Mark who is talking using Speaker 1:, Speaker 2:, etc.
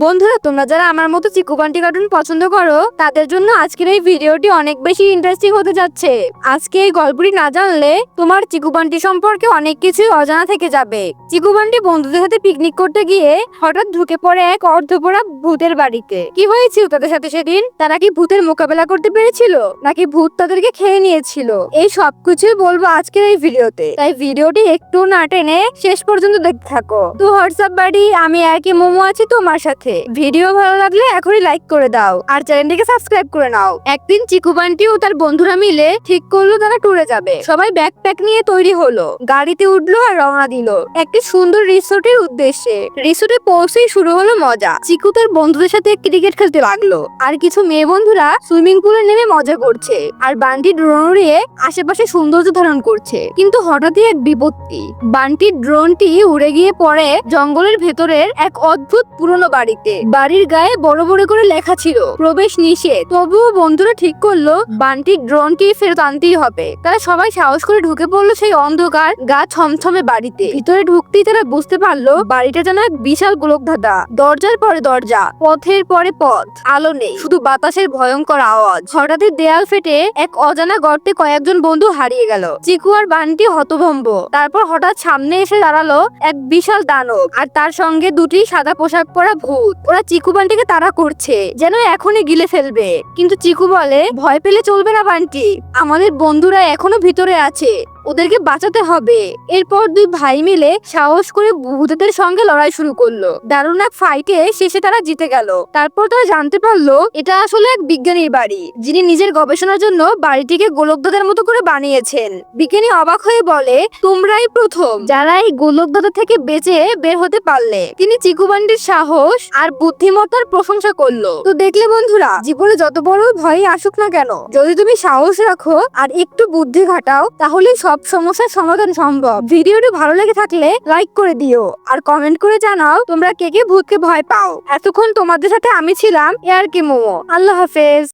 Speaker 1: বন্ধুরা, তোমরা যারা আমার মতো চিকু বান্টি কার্টুন পছন্দ করো তাদের জন্য আজকের এই ভিডিওটি অনেক বেশি ইন্টারেস্টিং হতে যাচ্ছে। আজকে এই গল্পটি না জানলে তোমার চিকু বান্টি সম্পর্কে অনেক কিছুই অজানা থেকে যাবে। চিকু বান্টি বন্ধুদের সাথে পিকনিক করতে গিয়ে হঠাৎ ঢুকে পড়ে এক অর্ধপোড়া ভূতের বাড়িতে। কি হয়েছিল তাদের সাথে সেদিন? তারা কি ভূতের মোকাবেলা করতে পেরেছিল, নাকি ভূত তাদেরকে খেয়ে নিয়েছিল? এই সবকিছুই বলবো আজকের এই ভিডিওতে, তাই ভিডিওটি একটু না টেনে শেষ পর্যন্ত দেখতে থাকো। তো হোয়াটসঅ্যাপ বাড়ি, আমি আর কি মোমো আছি তোমার সাথে। ভিডিও ভালো লাগলে এখনই লাইক করে দাও আর চ্যানেলটিকে সাবস্ক্রাইব করে নাও। একদিন চিকু বান্টি ও তার বন্ধুরা মিলে ঠিক করলো তারা ট্যুরে যাবে। সবাই ব্যাকপ্যাক নিয়ে তৈরি হলো, গাড়িতে উঠলো আর রওনা দিল একটি সুন্দর রিসোর্টের উদ্দেশ্যে। রিসোর্টে পৌঁছেই শুরু হলো মজা। চিকু তার বন্ধুদের সাথে ক্রিকেট খেলতে লাগলো, আর কিছু মেয়ে বন্ধুরা সুইমিং পুলে নেমে মজা করছে, আর বান্টি ড্রোন উড়িয়ে আশেপাশে সৌন্দর্য ধারণ করছে। কিন্তু হঠাৎই এক বিপত্তি। বান্টির ড্রোনটি উড়ে গিয়ে পড়ে জঙ্গলের ভেতরের এক অদ্ভুত পুরনো বাড়িতে। বাড়ির গায়ে বড় বড় করে লেখা ছিল প্রবেশ নিষেধ। তবুও বন্ধুরা ঠিক করলো বান্টির ড্রোনটি ফেরত আনতেই হবে। তারা সবাই সাহস করে ঢুকে পড়লো সেই অন্ধকার গা ছমছমে বাড়িতে। ভিতরে ঢুকতেই তারা বুঝতে পারলো বাড়িটা যেন এক বিশাল গোলকধাঁধা। দরজার পরে দরজা, পথের পরে পথ, আলো নেই, শুধু বাতাসের ভয়ঙ্কর আওয়াজ। হঠাৎই দেয়াল ফেটে এক অজানা গর্তে কয়েকজন বন্ধু হারিয়ে গেল। চিকু আর বান্টি হতভম্ব। তারপর হঠাৎ সামনে এসে দাঁড়ালো এক বিশাল দানব, আর তার সঙ্গে দুটি সাদা পোশাক পরা ভূত। ওরা চিকু বান্টিকে তাড়া করছে, যেন এখনই গিলে ফেলবে। কিন্তু চিকু বলে, ভয় পেলে চলবে না বান্টি, আমাদের বন্ধুরা এখনো ভিতরে আছে, ওদেরকে বাঁচাতে হবে। এরপর দুই ভাই মিলে সাহস করে ভূতেদের সঙ্গে লড়াই শুরু করলো। দারুণ এক ফাইটে শেষে তারা জিতে গেল। তারপর তারা জানতে পারলো এটা আসলে এক বিজ্ঞানীর বাড়ি, যিনি নিজের গবেষণার জন্য বাড়িটিকে গোলকধাঁধার মতো করে বানিয়েছেন। বিজ্ঞানী অবাক হয়ে বলে, তোমরাই প্রথম যারা এই গোলকধাঁধা থেকে বেঁচে বের হতে পারলে। তিনি চিকু বান্টির সাহস আর বুদ্ধিমত্তার প্রশংসা করলো। তো দেখলে বন্ধুরা, জীবনে যত বড় ভয় আসুক না কেন, যদি তুমি সাহস রাখো আর একটু বুদ্ধি খাটাও, তাহলে সব সমস্যার সমাধান সম্ভব। ভিডিওটি ভালো লেগে থাকলে লাইক করে দিও আর কমেন্ট করে জানাও তোমরা কে কে ভূতকে ভয় পাও। এতক্ষণ তোমাদের সাথে আমি ছিলাম আর কি মোমো। আল্লাহ হাফেজ।